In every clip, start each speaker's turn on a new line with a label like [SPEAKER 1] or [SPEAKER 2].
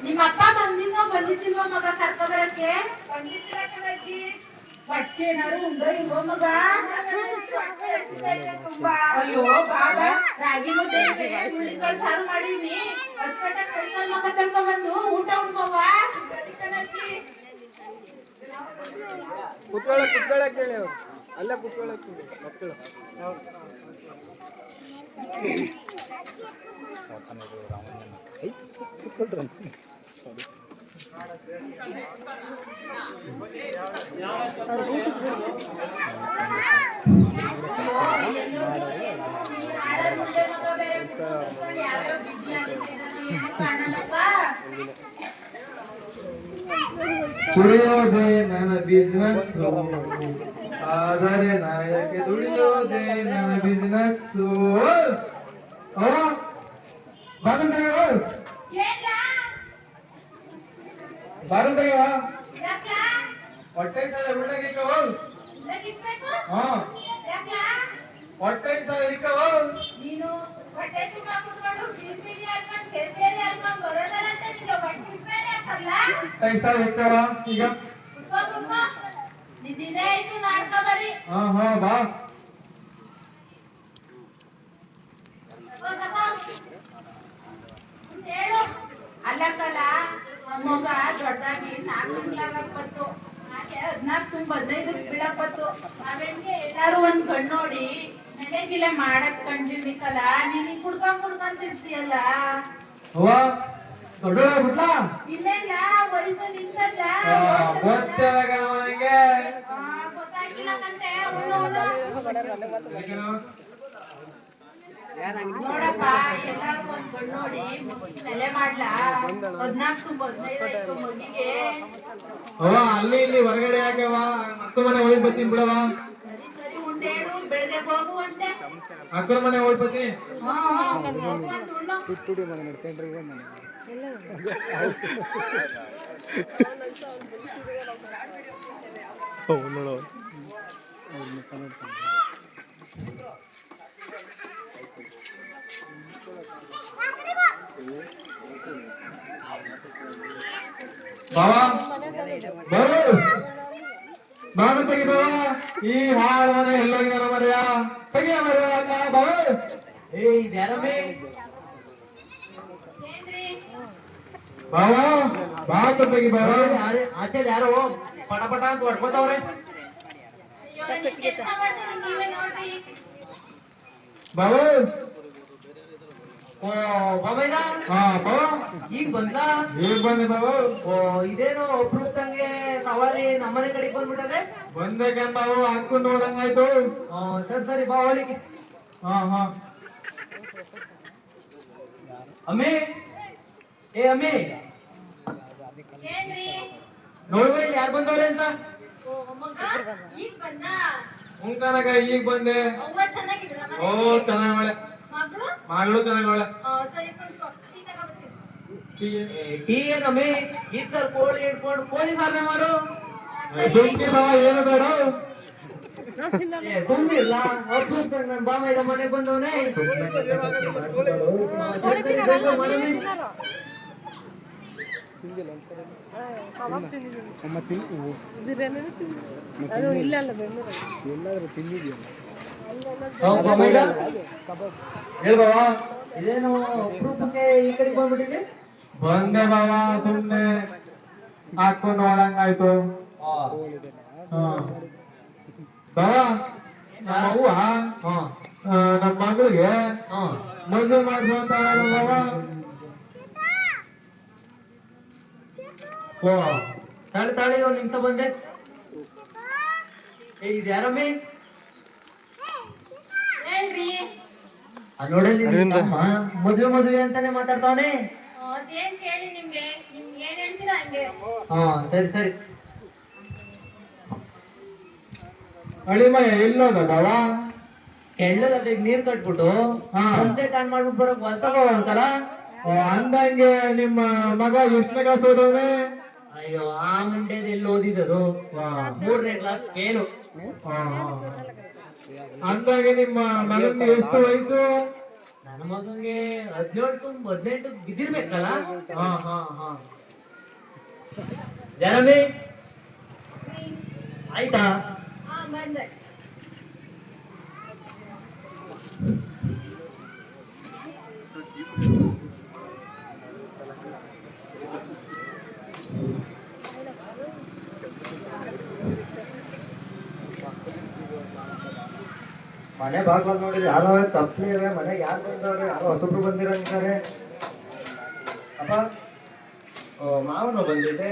[SPEAKER 1] ನಿಮ್ಮ ಅಪ್ಪ ಬಂದಿಲ್ವಾ ಮಗ ಕರ್ಕೊ ಬರಕ್ಕೆ?
[SPEAKER 2] ಬಂದಿದ್ದೀರಾ ಕಣಜ್ಜಿ?
[SPEAKER 1] ಹೊಟ್ಟೆ ಏನಾರು ಉಂಡೋ ಇಲ್ವೋ ಮಗ?
[SPEAKER 2] ತುಂಬಾ
[SPEAKER 1] ಅಯ್ಯೋ ಬಾಬಾ, ರಾಗಿ ಮುದ್ದೆ ಹುಳಿಕಾಳು ಸಾರು ಮಾಡೀನಿ. ಹೊಸ್ಪೇಟೆ ಕೈಕಾಲ್ ಮಗ ತಳ್ಕೊಂಡ್ಬಂದು ಊಟ ಉಣ್ಬವ್ವ.
[SPEAKER 2] ಕಣಜ್ಜಿ
[SPEAKER 3] ಕುತ್ಕೊಳ್ಳಕ್ ಹೇಳಿ ಅವ್ರು ಅಲ್ಲ ಕುತ್ಕೊಳ್ಳಕ್ ಹೇಳಿ ಮಕ್ಕಳು
[SPEAKER 4] ದುಡಿಯೋದೆ ನನ್ನ ಬಿಸ್ನೆಸ್, ಆದರೆ ನಾಯಕ್ಕೆ ದುಡಿಯೋದೆ ನನ್ನ ಬಿಸ್ನೆಸ್. ಬಾರದವ ಹೊಟ್ಟೆ ಉಳ್ಳಗಿಕ್ಕವ. ಹಾ ಹೊಟ್ಟೆ ಇಕ್ಕವ.
[SPEAKER 1] ನೀನು ಹೊಟ್ಟೆ ತುಂಬಾ ಕುತ್ಕೊಂಡು ಬಿಸಿ ಹಾಕೊಂಡು ಕೆಲ್ಸೇರಿ ಹಾಕೊಂಡು ಬರೋದಲ್ಲ ಅಂತ ನಿಂಗೆ ಹೊಟ್ಟೆ ಬೇರೆ ಹಾಕಲ್ಲ.
[SPEAKER 4] ಇಕ್ಕವ ಈಗ
[SPEAKER 1] ನಿನ್ನೆ ಆಯ್ತು ನಾಡ್ಕ ಬರಿ.
[SPEAKER 4] ಹಾ ಬಾ.
[SPEAKER 1] ಹೇಳು ಅಲ್ಲಕ್ಕಲ್ಲ ಮಗ ದೊಡ್ಡದಾಗಿ 4 ತಿಂಗಳಾಗಕ್ ಬಂತು. 14 ತುಂಬ 15 ಬೀಳಕ್ ಬಂತು. ನಾವೇನ್ಗೆ ಎಲ್ಲಾರು ಒಂದ್ ಕಣ್ಣು ನೋಡಿ ನೆಲೆಗಿಲೆ ಮಾಡಕ್ ಕಂಡಿರ್ಲಿಕ್ಕಲ್ಲ. ನೀನ್ ಕುಡ್ಕೊಂತಿರ್ತೀಯಲ್ಲ.
[SPEAKER 4] ಅವ್ವ ದೊಡ್ಡ ಬಿಟ್ಲಾ
[SPEAKER 1] ಇನ್ನೇನ ವಯಸ್ಸು ನಿಂತಲ್ಲ.
[SPEAKER 4] ಗೊತ್ತಿಲ್ಲ ನನಗೆ.
[SPEAKER 1] ಗೊತ್ತಾಗಿಲ್ಲ ಕಂತೆ. ನೋಡಪ್ಪ ಎಲ್ಲಾರು ಒಂದ್ ಕಣ್ಣು ನೋಡಿ ನೆಲೆ ಮಾಡ್ಲಾ. 14 ತುಂಬ 15 ಆಯ್ತು ಮಗಿಗೆ.
[SPEAKER 4] ಅವ್ವ ಅಲ್ಲಿ ಇಲ್ಲಿ ಹೊರಗಡೆ ಯಾಕೆವ? ಅಕ್ಕನ ಮನೆ ಹೋಗಿ ಬರ್ತೀನಿ ಬಿಡವ.
[SPEAKER 1] ಸರಿ ಸರಿ ಉಂಡೇಳು ಬೆಳಗ್ಗೆ ಹೋಗುವಂತೆ.
[SPEAKER 4] ಅಕ್ಕನ ಮನೆ ಹೋಗಿ ಬರ್ತೀನಿ. ಬಾವಾ ನಾನು ತೆಗಿ ಬಾವ. ಈ ಹಾಳ ಮನೆ ಎಲ್ಲೋಗಿದಾರ ಮರ್ಯ ತೆಗಿಯ ಮರ್ಯ ಬಾವ.
[SPEAKER 3] ಇದ್ಯಾರಮ್ಮೆ
[SPEAKER 4] ಬಾವ ಬಾತ ತೆಗಿ ಬಾವ.
[SPEAKER 3] ಆಚೆ ಯಾರೋ ಪಟ ಪಟ ಅಂತ ಹೊಡ್ಕೋತಾವ್ರೆ.
[SPEAKER 4] ಬಾವ
[SPEAKER 3] ಓ ಬಾಬೈದ
[SPEAKER 4] ಹಾ ಬಾವ
[SPEAKER 3] ಈಗ ಬಂದ.
[SPEAKER 4] ಈಗ ಬಂದೆ ಬಾವ.
[SPEAKER 3] ಓ ಇದೇನು ಒಬ್ರುತ್ತಂಗೆ ಸವಾರಿ ನಮ್ಮನೆ ಕಡೆಗೆ ಬಂದ್ಬಿಟ್ಟದೆ.
[SPEAKER 4] ಬಂದೆ ಕಣ್ ಬಾವ. ಅಕ್ಕ ನೋಡಂಗಾಯ್ತು.
[SPEAKER 3] ಸರಿ ಸರಿ ಬಾ ಹೊಲಿಗೆ.
[SPEAKER 4] ಹಾ
[SPEAKER 3] ಅಮ್ಮೆ ಏ ಅಮ್ಮೆ
[SPEAKER 1] ಏನ್ರಿ
[SPEAKER 3] ನೋಡ್ಬ ಯಾರು ಬಂದವ್ರೆ ಅಂತ.
[SPEAKER 1] ಮಗ ಈಗ ಬಂದ.
[SPEAKER 4] ಮುಂಕನಕ ಈಗ ಬಂದೆ.
[SPEAKER 1] ಅವ್ವ ಚೆನ್ನಾಗಿದ್ರ
[SPEAKER 4] ಓ ಚೆನ್ನಾಗ್ ಒಳ್ಳೆ
[SPEAKER 1] ಮಗಳು
[SPEAKER 4] ಮಗಳು ಚೆನ್ನಾಗ್ ಒಳ್ಳೆ.
[SPEAKER 1] ಸರಿ ಕುಂತ್ಕೊ. ಟೀ ತಗೊಂಡ್ಬರ್ತೀನಿ.
[SPEAKER 3] ಟೀ ಏನಮ್ಮೆ ಇದ್ದ ಕೋಳಿ ಇಟ್ಕೊಂಡು ಕೋಳಿ ಸಾಧನೆ ಮಾಡು.
[SPEAKER 4] ಸುಮ್ನೆ ಬಾವ ಏನು ಬೇಡ.
[SPEAKER 3] ಸುಮ್ನಿಲ್ಲ ನನ್ನ ಬಾಮೈದ ಮನೆಗೆ ಬಂದವನೇ.
[SPEAKER 4] ಹೇಳ್ಬಾವ
[SPEAKER 3] ಇದೇನು ಅಪರೂಪಕ್ಕೆ ಈ ಕಡೆಗೆ ಬಂದ್ಬಿಟ್ಟಿದೆ.
[SPEAKER 4] ಬಂದೆ ಬಾವ. ಸುಮ್ನೆ ಹಾಕೊಂಡು ನೋಡಂಗಾಯ್ತು. ಬಾವ ನಮ್ಮ ಅವ್ವ ನಮ್ಮ ಮಗಳಿಗೆ ಮದುವೆ ಮಾಡ್ಸಂತ ಬಾವ.
[SPEAKER 3] ಓ ತಾಳಿ ತಾಳಿ ಒಂದು ನಿಮಿಷ ಬಂದೆ. ಇದು ಯಾರಮ್ಮೆ?
[SPEAKER 1] ಏನ್ರಿ
[SPEAKER 3] ನೋಡಲ್ಲಿ ಮದುವೆ ಅಂತಾನೆ ಮಾತಾಡ್ತಾವನೆ.
[SPEAKER 1] ಅದೇನ್ ಕೇಳಿ ನಿಮ್ಗೆ ಏನ್ ಹೇಳ್ತೀರಾ ಹಂಗೆ.
[SPEAKER 3] ಸರಿ ಸರಿ.
[SPEAKER 4] ಅಳಿಮಯ ಎಲ್ಲೋದ ಬಾವ?
[SPEAKER 3] ಕೆಳ್ಳದಲ್ಲಿ ನೀರ್ ಕಟ್ಬಿಟ್ಟು ಸನ್ಸೆಟ್ ಆನ್ ಮಾಡ್ಬಿಟ್ಟು ಬರೋಕ್ ಹೊಲ್ತಗೋ ಅಂತಲ್ಲ.
[SPEAKER 4] ಅಂದಂಗೆ ನಿಮ್ಮ ಮಗ ಎಷ್ಟನೇ ಕ್ಲಾಸ್ ಓದವನೆ?
[SPEAKER 3] ಅಯ್ಯೋ ಆ ಮುಂಡೆದ ಎಲ್ಲಿ ಓದಿದರು? 3ನೇ ಕ್ಲಾಸ್ ಫೇಲು.
[SPEAKER 4] ಅಂದಾಗೆ ನಿಮ್ಮ ಮಗನಿಗೆ ಎಷ್ಟು ವಯಸ್ಸು?
[SPEAKER 3] ನನ್ನ ಮಗಂಗೆ 17 ಬಿದ್ದಿರ್ಬೇಕಲ್ಲ.
[SPEAKER 4] ಹಾ ಹಾ ಹಾ
[SPEAKER 3] ಜನಮಿ ಆಯ್ತಾ?
[SPEAKER 2] ಹಾ ಬಂದೆ.
[SPEAKER 4] ಮನೆ ಬಾಗ್ಲ ನೋಡಿದ್ರೆ ಯಾರೋ ತಪ್ಪಲಿ ಇವೆ, ಮನೆಗೆ ಯಾರು ಬಂದವ್ರೆ? ಯಾರೋ ಹೊಸಬ್ರು ಬಂದಿರಂತಾರೆ. ಅಪ್ಪ, ಓ ಮಾವನು ಬಂದಿದ್ದೆ.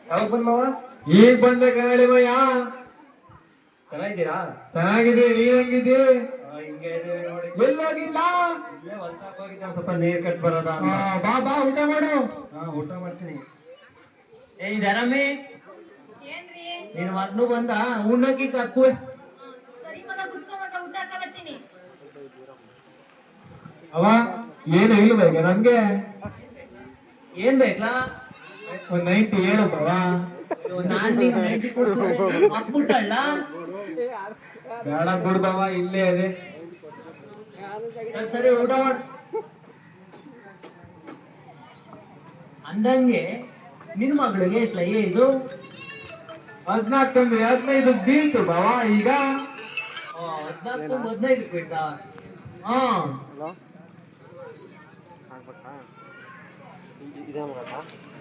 [SPEAKER 4] ಯಾವಾಗ ಬಂದ್ ಮಾವ? ಈಗ ಬಂದೆ ಕಣಳಿ ಮಯ್ಯ. ಚೆನ್ನಾಗಿದ್ದೀರಾ? ಚೆನ್ನಾಗಿದ್ದೀವಿ, ನೀವ್ ಹೆಂಗಿದ್ದೀ? ಹಿಂಗೆ ಇದೀವಿ ನೋಡಿ. ಎಲ್ಲೋಗಿಲ್ಲ? ಇಲ್ಲೇ ಹೊಲ್ಸಕ್ ಹೋಗಿದ್ದೆ, ಒಂದ್ ಸ್ವಲ್ಪ ನೀರ್ ಕಟ್ ಬರೋದ. ಬಾ ಬಾ, ಊಟ ಮಾಡು. ಹಾ, ಊಟ ಮಾಡ್ತೀನಿ.
[SPEAKER 3] ಏ ಜನಮಿ,
[SPEAKER 2] ಏನ್ರಿ?
[SPEAKER 3] ನಿನ್ ಮಗ್ನು ಬಂದ ಉಣ್ಣಕ್ಕಿ ಕಕ್ಕುವೆ.
[SPEAKER 2] ಸರಿ ಮಗ ಕುತ್ಕೊಂಡ್ ಊಟ ಹಾಕ ಬರ್ತೀನಿ.
[SPEAKER 4] ಅವ ಏನು ಇಲ್ಬೇಕ ನನ್ಗೆ?
[SPEAKER 3] ಏನ್ ಬೇಕಲ್ಲ?
[SPEAKER 4] ಒಂದ್ 90 ಹೇಳು ಬವ.
[SPEAKER 3] ನಾನ್ ನೀನ್ 90 ಕೊಡ್ತೀನಿ, ಹಾಕ್ಬಿಟ್ಟಲ್ಲ.
[SPEAKER 4] ಬೇಡ ಬಿಡ್ಬವ, ಇಲ್ಲೇ ಅದೇ.
[SPEAKER 3] ಸರಿ ಊಟ ಮಾಡು. ಅಂದಂಗೆ ನಿನ್ ಮಗಳಿಗೆ ಎಷ್ಟಲ್ಲ ಇದು?
[SPEAKER 4] 14 15 ಬೀಳ್ತು ಬವ ಈಗ.
[SPEAKER 3] 14 15 ಬಿಡ್ತಾ? ಹಾ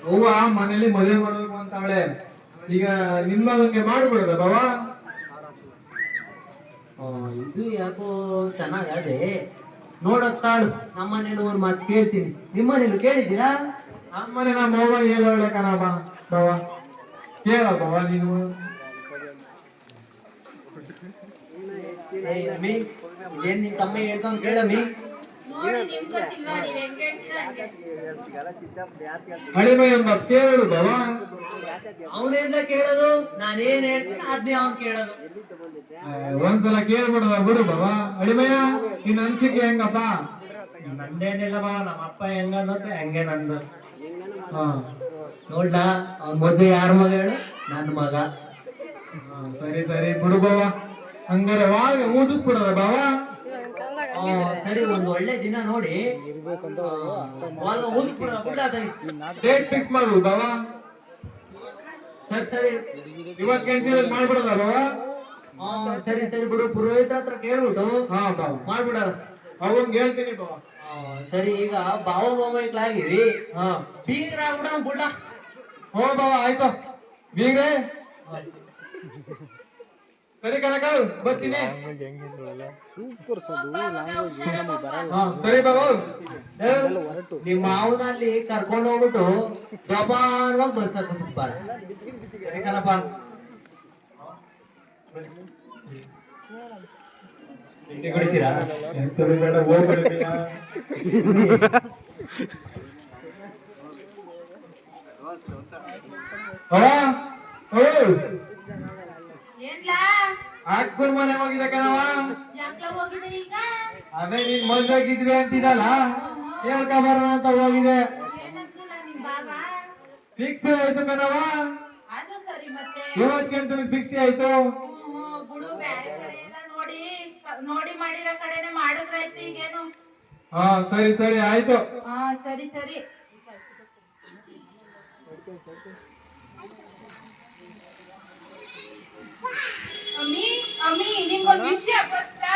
[SPEAKER 4] ಹೂವ ಮನೇಲಿ ಮದುವೆ ಮಾಡ್ಬೇಕು ಅಂತಾವಳೆ. ಈಗ ನಿಮ್ಮ ಮಗಂಗೆ ಮಾಡ್ಬಿಡೋದ ಬವ?
[SPEAKER 3] ಇದು ಯಾಕೋ ಚೆನ್ನಾಗದೆ ನೋಡತ್ತಾಳು. ನಮ್ಮನೇಲಿ ಒಂದು ಮಾತು ಕೇಳ್ತೀನಿ, ನಿಮ್ಮನೇಲಿ ಕೇಳಿದ್ದೀರಾ?
[SPEAKER 4] ನಮ್ಮನೆ ನಮ್ಮ ಅವ್ವ ಹೇಳೋಳೆ ಕಣ ಬಾ ಬವ. ಕೇಳ ಬವ ನೀನು.
[SPEAKER 3] ಅಮ್ಮಿ, ಏನ್ ನಿನ್ ತಮ್ಮ ಹೇಳ್ತಾವ್ ಕೇಳಮ್ಮಿ.
[SPEAKER 2] ನೋಡಿ ನಿಮ್ ಗೊತ್ತಿಲ್ವಾ? ನೀವ್ ಹೆಂಗ್ ಹೇಳ್ತೀರಾ ಹಂಗೆ.
[SPEAKER 4] ಹಳಿಮೈ ಎಂಬ ಕೇಳು ಬವ.
[SPEAKER 3] ಅವನೆಲ್ಲ ಕೇಳೋದು, ನಾನೇನ್ ಹೇಳ್ತೀನಿ ಅದ್ನೇ ಅವ್ನ್ ಕೇಳೋದು.
[SPEAKER 4] ಒಂದ್ಸಲ ಕೇಳ್ಬಿಡದ ಬಿಡು ಬವ. ಹಳಿಮಯ್ಯ, ನಿನ್ ಅನ್ಸಿಕೆ ಹೆಂಗಪ್ಪ?
[SPEAKER 3] ನಂದೇನಿಲ್ಲ ಬಾ, ನಮ್ಮ ಅಪ್ಪ ಹೆಂಗಂದ್ರೆ ಹಂಗೆ ನಂದು.
[SPEAKER 4] ಹಾ
[SPEAKER 3] ನೋಡ್ಡ, ಅವ್ನ ಮದ್ವೆ ಯಾರ ಮಗ ಹೇಳು? ನನ್ನ ಮಗ.
[SPEAKER 4] ಸರಿ ಸರಿ ಬಿಡು ಬವ. ಹಂಗಾರೆ ವಾಗ ಊದಿಸ್ಬಿಡದ ಬವ.
[SPEAKER 3] ಸರಿ, ಒಂದು ಒಳ್ಳೆ ದಿನ ನೋಡಿ
[SPEAKER 4] ಡೇಟ್ ಫಿಕ್ಸ್ ಮಾಡು ಬವ.
[SPEAKER 3] ಸರಿ ಸರಿ.
[SPEAKER 4] ಇವತ್ತು ಗಂಟೆಯಲ್ಲಿ ಮಾಡ್ಬಿಡದ ಬವ.
[SPEAKER 3] ಸರಿ ಸರಿ ಬಿಡು, ಪುರೋಹಿತ ಹತ್ರ ಕೇಳ್ಬಿಟ್ಟು
[SPEAKER 4] ಹಾ ಬವ
[SPEAKER 3] ಮಾಡ್ಬಿಡ.
[SPEAKER 4] ಅವಂಗ್ ಹೇಳ್ತೀನಿ ಬವ.
[SPEAKER 3] ಸರಿ, ಈಗ ಬಾವ ಮೊಮ್ಮಕ್ಳಾಗಿವಿ. ಬೀಗ್ರಾಗ್ಬಿಡ ಬುಡ್ಡ.
[SPEAKER 4] ಹೋ ಬವ, ಆಯ್ತು ಬೀಗ್ರೆ. ಸರಿ ಕನಕ, ಬರ್ತೀನಿ. ಸರಿ ಬಾಬು.
[SPEAKER 3] ನಿಮ್ಮ ಮಾವನಲ್ಲಿ ಕರ್ಕೊಂಡು ಹೋಗ್ಬಿಟ್ಟು ಜಪಾನ್ವಾಗಿ ಬರ್ಸಕ್.
[SPEAKER 4] ಸರಿ ಕಣಪ್ಪ.
[SPEAKER 3] ಕುಡಿತೀರಾ?
[SPEAKER 4] ಬೇಡ, ಹೋಗ್ಬಿಡ್ತೀಯ.
[SPEAKER 1] ಏನ್ಲಾ?
[SPEAKER 4] ಅಕ್ಕನ ಮನೆ ಹೋಗಿದೆ ಕಣವ.
[SPEAKER 1] ಯಾಕ್ಲ ಹೋಗಿದೆ ಈಗ?
[SPEAKER 4] ಅದೇ ನೀನ್ ಮದ್ವೆಗಿದ್ವಿ ಅಂತಿದಲ್ಲ, ಹೇಳ್ಕ ಬರೋಣ ಅಂತ ಹೋಗಿದೆ.
[SPEAKER 1] ಏನಂತಿಲ್ಲ ನಿಮ್ ಬಾಬಾ?
[SPEAKER 4] ಫಿಕ್ಸ್ ಆಯ್ತು ಕಣವ.
[SPEAKER 1] ಅದು ಸರಿ ಮತ್ತೆ.
[SPEAKER 4] ಇವತ್ತಿಗಂತೂ ಫಿಕ್ಸ್ ಆಯ್ತು.
[SPEAKER 1] ಬಿಡು, ಬ್ಯಾರೆ ಕಡೆ ಎಲ್ಲ ನೋಡಿ ಮಾಡಿರೋ ಕಡೆನೆ ಮಾಡಿದ್ರಾಯ್ತು, ಈಗೇನು.
[SPEAKER 4] ಹಾ ಸರಿ ಸರಿ ಆಯ್ತು.
[SPEAKER 1] ಹಾ ಸರಿ ಸರಿ.
[SPEAKER 2] ಅಮ್ಮಿ ಅಮ್ಮಿ ನಿಮ್ಗೊಂದ್ ವಿಷಯ ಗೊತ್ತಾ?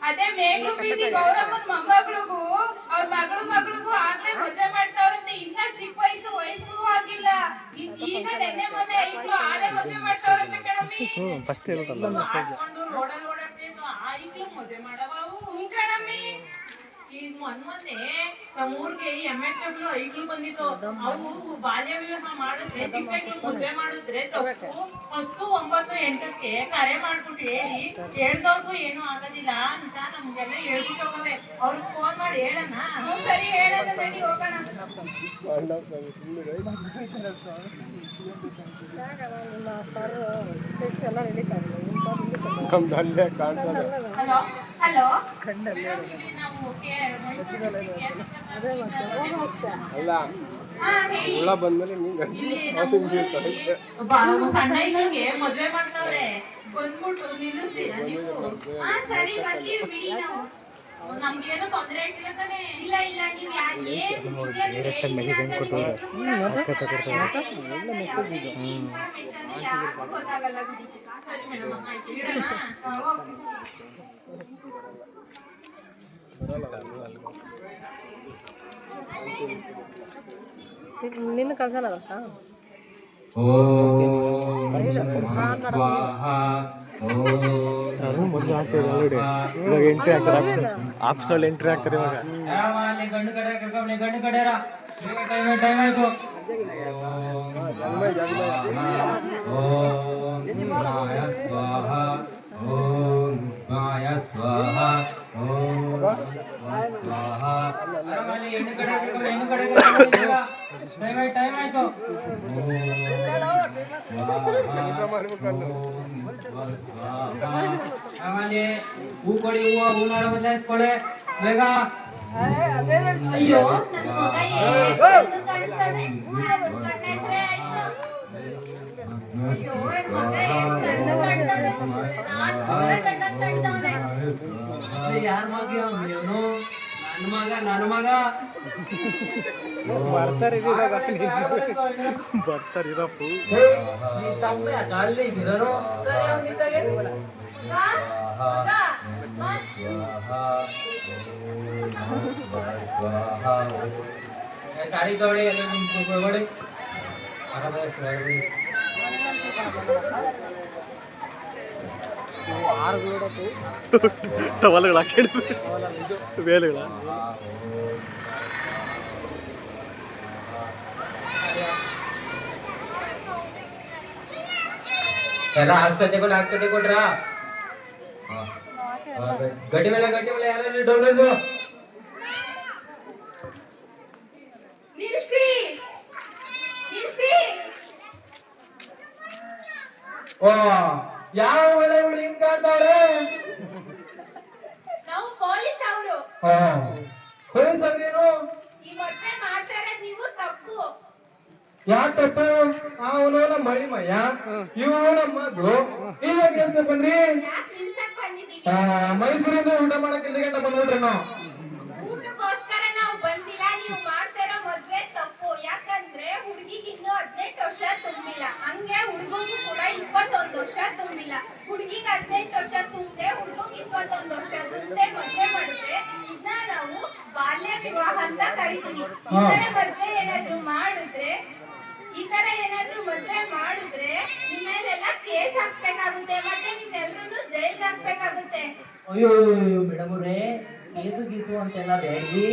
[SPEAKER 2] ಅದೇ ಮೇಘಲು ಬೀದಿ ಗೌರಮ್ಮನ್ ಮೊಮ್ಮಗಳಿಗೂ ಅವ್ರ ಮಗಳಿಗೂ ಆಗ್ಲೇ ಮದುವೆ ಮಾಡ್ತಾವ್ರಂತೆ. ಇನ್ನ ಚಿಕ್ಕ ವಯಸ್ಸು ಆಗಿಲ್ಲ. ಈಗ ನೆನ್ನೆ ಮೊನ್ನೆ ಐಕ್ಳು ಆಲೆ ಮದುವೆ ಮಾಡ್ತಾವ್ರಂತೆ ಕಣಮ್ಮಿ.
[SPEAKER 5] ಫಸ್ಟ್ ಹೇಳ್ತಲ್ಲ ಮೆಸೇಜ್
[SPEAKER 2] ರೋಡಲ್ಲಿ ಓಡಾಡ್ತೇನು ಆ ಐಕ್ಳು ಮದುವೆ ಮಾಡವ ಕಣಮ್ಮಿ. ಈಗ ಮೊನ್ನೆ ನಮ್ಮೂರ್ಗೆ MHW ಐಕ್ಳು ಬಂದಿತ್ತು. ಅವು ಬಾಲ್ಯ ವಿವಾಹ ಮಾಡಿದ್ರೆ ಚಿಕ್ಕ ಐಕ್ಳು ಮದುವೆ ಮಾಡಿದ್ರೆ ತಪ್ಪು. 10, 9, 8ಕ್ಕೆ ಕರೆ ಮಾಡ್ಬಿಟ್ಟು ಹೇಳಿ ಹೇಳ್ದವ್ರಿಗೂ ಏನು ಆಗೋದಿಲ್ಲ ಅಂತ ನಮ್ಗೆಲ್ಲ ಹೇಳ್ಬಿಟ್ಟು ಹೋಗವೆ. ಅವ್ರಿಗೆ ಫೋನ್ ಮಾಡಿ ಹೇಳೋಣ. ಸರಿ, ಹೇಳೋಣ, ನಡಿ ಹೋಗೋಣ.
[SPEAKER 1] Hello hello. ಹಾ ಹೇಳಿ.
[SPEAKER 2] ಸಣ್ಣ ಇದ್ದಂಗೆ ಮದ್ವೆ ಮಾಡ್ತಾವ್ರೆ, ಬಂದ್ಬಿಟ್ಟು ನಿಲ್ಲಿಸ್ತೀರಾ ನೀವು?
[SPEAKER 1] ಹಾ ಸರಿ, ಬರ್ತೀವಿ ಬಿಡಿ ನಾವು.
[SPEAKER 2] ನಮ್ಗೇನು ತೊಂದ್ರೆ ಆಗಿಲ್ಲ ತಾನೇ.
[SPEAKER 1] ಇಲ್ಲ ಇಲ್ಲ ನೀವು ಯಾರಿಗೂ ಗೊತ್ತಾಗಲ್ಲ ಬಿಡಿ.
[SPEAKER 2] ಸರಿ ಮೇಡಮ್ ಆಯ್ತು ಇಡೋಣ?
[SPEAKER 1] ಹಾ, ಹೋಗಿ.
[SPEAKER 5] ನಿನ್ನ ಕಳ್ಸಲ್ಲ
[SPEAKER 6] ಮೊದಲು ಆಗ್ತದೆ ಆಲ್ರೆಡಿ ಇವಾಗ ಎಂಟ್ರಿ ಆಗ್ತಾರೆ ಆಪ್ಸಲ್ಲಿ ಎಂಟ್ರಿ ಆಗ್ತಾರೆ ಇವಾಗ
[SPEAKER 3] ಗಂಡು ಕಡೆ ಕರ್ಕೊಂಬಿ ಗಂಡು ಕಡೆರ ಟೈಮ್ ಆಯ್ತು ಓಂ ಮಾಯ ಸ್ವಾಹ ಓಂ ಸ್ವಾಹ ಆರಾಮಲ್ಲಿ ಹೆಣ್ಣು ಕಡೆ ಕರ್ಕೊಂಬಿ ಹೆಣ್ಣು ಕಡೆ ಟೈಮ್ ಆಯ್ತು ಆಮೇಲೆ ಹೂ ಕೊಡಿ ಹೂ ನೋಡ ಬದಲಾಯಿಸ್ಕೊಳೆ ಬೇಗ
[SPEAKER 1] ಅಯ್ಯೋ ನನ್ನ ಮಗ ಏನು ಕಾಣಿಸ್ತಾನೆ? ಕಣ್ಣ ಎತ್ರೆ ಆಯ್ತು. ಅಯ್ಯೋ ನನ್ನ ಮಗ ಎಷ್ಟು ಚಂದ ಕಾಣ್ತಾನೆ. ನಾನ್ ಸುಮ್ನೆ ಕಣ್ಣಲ್ಲಿ ಕಾಣ್ತಾವ್ನೆ.
[SPEAKER 3] ಯಾರ ಮಗ ಇವನು ನನ್ನ ಮಗ
[SPEAKER 6] ಬರ್ತಾರೆ ಬರ್ತಾರೆ ಇರಪ್ಪ
[SPEAKER 3] ನೀನ್ ತಮ್ಮ ಅಲ್ಲೇ ಇದ್ದೀರೋ ಗಾಡಿ ತಗೊಳ್ಳಿ ಅಲ್ಲಿ ತಗೊಳ್ಳಿ
[SPEAKER 6] ಟವಲ್ಗಳು ಹಾಕಿದ್ರು ವೇಲೆಗಳ
[SPEAKER 3] ಎಲ್ಲ ಹಾಕ್ಸತ್ತೆ ಕೊಟ್ರಾ ಗಡ್ಡಿ ಮೇಲೆ ಯಾರು ಡೌನ್ಲೋಡ್
[SPEAKER 1] ನಿಲ್ಸಿ ನಿಲ್ಸಿ.
[SPEAKER 3] ಓ ಯಾವ ಒಳ್ಳೆ ಹಿಂಗ್ ಕಾಣ್ತಾವ್ರೆ
[SPEAKER 1] ನಾವು ಪೊಲೀಸ್ ಅವರು.
[SPEAKER 3] ಪೊಲೀಸ್ ಅವ್ರೇನು
[SPEAKER 1] ಈ ಮದ್ವೆ ಮಾಡ್ತಾ ಇರೋದ್ ನೀವು ತಪ್ಪು.
[SPEAKER 3] ಯಾಕೆ ತಪ್ಪು ಅವನು ನಮ್ಮ ಮಳಿ ಮಯ್ಯ ಇವು ನಮ್ಮ ಮಗಳು ನೀವೇ ಕೆಲ್ಸ ಬಂದ್ರಿ
[SPEAKER 1] ಯಾಕೆ ನಿಲ್ಸಕ್ ಬಂದಿದೀವಿ?
[SPEAKER 3] ಮೈಸೂರಿಂದ ಊಟ ಮಾಡಕ್ ಇಲ್ಲಿ ಗಂಟ ಬಂದ್ಬಿಟ್ರಿ ನಾವು
[SPEAKER 1] ಊಟಕ್ಕೋಸ್ಕರ ನಾವು ಬಂದಿಲ್ಲ. ನೀವು ಮಾಡ್ತಾ ಇರೋ ಮದ್ವೆ ತಪ್ಪು. ಯಾಕಂದ್ರೆ ಹುಡುಗಿಗೆ ಇನ್ನೂ 18 ವರ್ಷ ತುಂಬಿಲ್ಲ. ಹಂಗೆ ಹುಡುಗಿಗೂ ಕೂಡ 21 ವರ್ಷ ತುಂಬಿಲ್ಲ. ಹುಡುಗಿಗೆ 18 ವರ್ಷ ತುಂಬದೆ ಹುಡುಗಿಗೆ 21 ವರ್ಷ ತುಂಬದೆ ಮದ್ವೆ ಮಾಡಿದ್ರೆ ಇದನ್ನ ನಾವು ಬಾಲ್ಯ ವಿವಾಹ ಅಂತ ಕರಿತೀವಿ. ಈ ತರ ಏನಾದ್ರು ಮದ್ವೆ ಮಾಡಿದ್ರೆ ನಿಮ್ಮ ಮೇಲೆಲ್ಲ ಕೇಸ್ ಹಾಕ್ಬೇಕಾಗುತ್ತೆ. ಮತ್ತೆ ನೀವೆಲ್ರೂ ಜೈಲ್ಗೆ ಹಾಕ್ಬೇಕಾಗುತ್ತೆ.
[SPEAKER 3] ಅಯ್ಯೋ ಮೇಡಮ್ ಅವ್ರೆ ಕೇಸು ಗೀಸು ಅಂತೆಲ್ಲ ಬೇಡಿ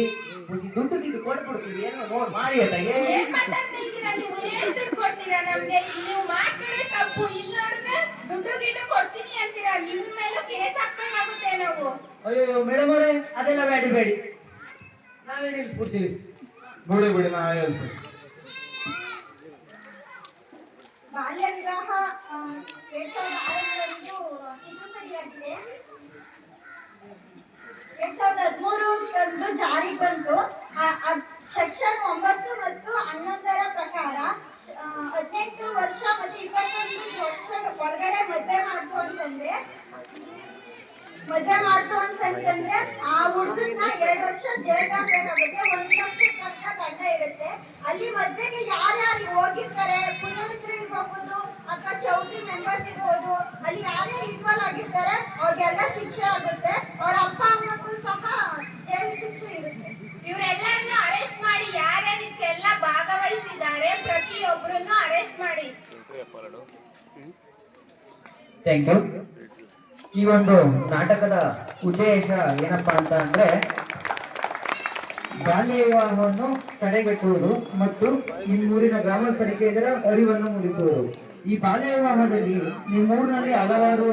[SPEAKER 3] ದುಡ್ಡು ಗಿಡ್ಡು ಕೊಟ್ಬಿಡ್ತೀವಿ ಏನೋ ನೋಡ್ ಮಾಡಿ
[SPEAKER 1] ಏನ್ ಮಾತಾಡ್ತಾ ಇದ್ದೀರಾ ನೀವು? ಏನ್ ದುಡ್ಡು ಕೊಡ್ತೀರಾ ನಮ್ಗೆ? ನೀವು ಮಾಡ್ತಾರೆ ತಪ್ಪು. ಇಲ್ಲಿ ನೋಡಿದ್ರೆ ದುಡ್ಡು ಗಿಡ್ಡು ಕೊಡ್ತೀನಿ ಅಂತೀರಾ. ನಿಮ್ ಮೇಲೂ ಕೇಸ್ ಹಾಕ್ಬೇಕಾಗುತ್ತೆ ನಾವು.
[SPEAKER 3] ಅಯ್ಯೋ ಮೇಡಮ್ ಅವ್ರೆ ಅದೆಲ್ಲ ಬೇಡಿ ನಾವೇ ನಿಲ್ಸ್ಬಿಡ್ತೀವಿ ಬಿಡಿ ನಾವೇ ಹೇಳ್ತೀವಿ
[SPEAKER 7] ಬಾಲ್ಯ ವಿವಾಹ 2006ರಂದು ತಿದ್ದುಪಡಿಯಾಗಿದೆ. 2013 ಜಾರಿಗೆ ಬಂತು. ಸೆಕ್ಷನ್ 9 ಮತ್ತು 11 ಪ್ರಕಾರ 18 ವರ್ಷ ಮತ್ತು 21 ವರ್ಷ ಒಳಗಡೆ ಮದ್ವೆ ಮಾಡ್ತು ಅಂತಂದ್ರೆ ಆ ಹುಡುಗನ್ನ 2 ವರ್ಷ ಜೈಲ್ಗೆ ಹಾಕ್ಬೇಕಾಗುತ್ತೆ. 1 ವರ್ಷ ತನಕ ದಂಡ ಇರುತ್ತೆ. ಅಲ್ಲಿ ಮದ್ವೆಗೆ ಯಾರ್ಯಾರು ಹೋಗಿರ್ತಾರೆ, ಪುರೋಹಿತರು ಇರ್ಬೋದು ಅಥವಾ ಚೌಟ್ರಿ ಮೆಂಬರ್ಸ್ ಇರ್ಬೋದು, ಅಲ್ಲಿ ಯಾರ್ಯಾರು ಇನ್ವಾಲ್ವ್ ಆಗಿರ್ತಾರೆ ಅವ್ರಿಗೆಲ್ಲ ಶಿಕ್ಷೆ ಆಗುತ್ತೆ. ಅವ್ರ ಅಪ್ಪ ಅಮ್ಮಕ್ಕೂ ಸಹ ಜೈಲು ಶಿಕ್ಷೆ ಇರುತ್ತೆ.
[SPEAKER 1] ಇವರೆಲ್ಲರನ್ನು ಅರೆಸ್ಟ್ ಮಾಡಿ. ಯಾರ್ಯಾರು ಇದಕ್ಕೆಲ್ಲ ಭಾಗವಹಿಸಿದ್ದಾರೆ ಪ್ರತಿಯೊಬ್ಬರನ್ನು ಅರೆಸ್ಟ್ ಮಾಡಿ.
[SPEAKER 3] Thank you. ಈ ಒಂದು ನಾಟಕದ ಉದ್ದೇಶ ಏನಪ್ಪಾ ಅಂತ ಅಂದ್ರೆ ಬಾಲ್ಯ ವಿವಾಹವನ್ನು ತಡೆಗಟ್ಟುವುದು ಮತ್ತು ನಿಮ್ಮೂರಿನ ಗ್ರಾಮಸ್ಥರಿಗೆ ಇದರ ಅರಿವನ್ನು ಮೂಡಿಸುವುದು. ಈ ಬಾಲ್ಯ ವಿವಾಹದಲ್ಲಿ ನಿಮ್ಮೂರಿನಲ್ಲಿ ಹಲವಾರು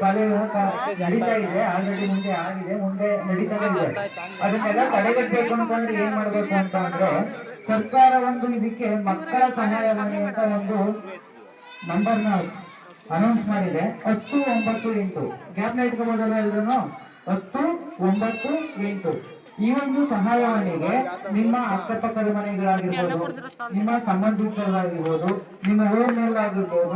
[SPEAKER 3] ಬಾಲ್ಯ ವಿವಾಹ ನಡೀತಾ ಇದೆ. ಆಲ್ರೆಡಿ ಮುಂದೆ ಆಗಿದೆ, ಮುಂದೆ ನಡೀತಾನೆ ಇದೆ. ಅದನ್ನೆಲ್ಲ ತಡೆಗಟ್ಟಬೇಕು ಅಂತಂದ್ರೆ ಏನ್ ಮಾಡ್ಬೇಕು ಅಂತ ಅಂದ್ರೆ ಸರ್ಕಾರ ಒಂದು ಇದಕ್ಕೆ ಮಕ್ಕಳ ಸಹಾಯವಾಣಿ ಅಂತ ಒಂದು ನಂಬರ್ನ ಅನೌನ್ಸ್ ಮಾಡಿದೆ. 1098 ಗ್ಯಾಪ್ನ ಇಟ್ಕೋಬೋದಲ್ಲ ಎಲ್ರು 1098 ಈ ಒಂದು ಸಹಾಯವಾಣಿಗೆ ನಿಮ್ಮ ಅಕ್ಕಪಕ್ಕದ ಮನೆಗಳಾಗಿರ್ಬೋದು, ನಿಮ್ಮ ಸಂಬಂಧಿಕರಾಗಿರ್ಬೋದು, ನಿಮ್ಮ ಊರಿನಲ್ಲಾಗಿರ್ಬೋದು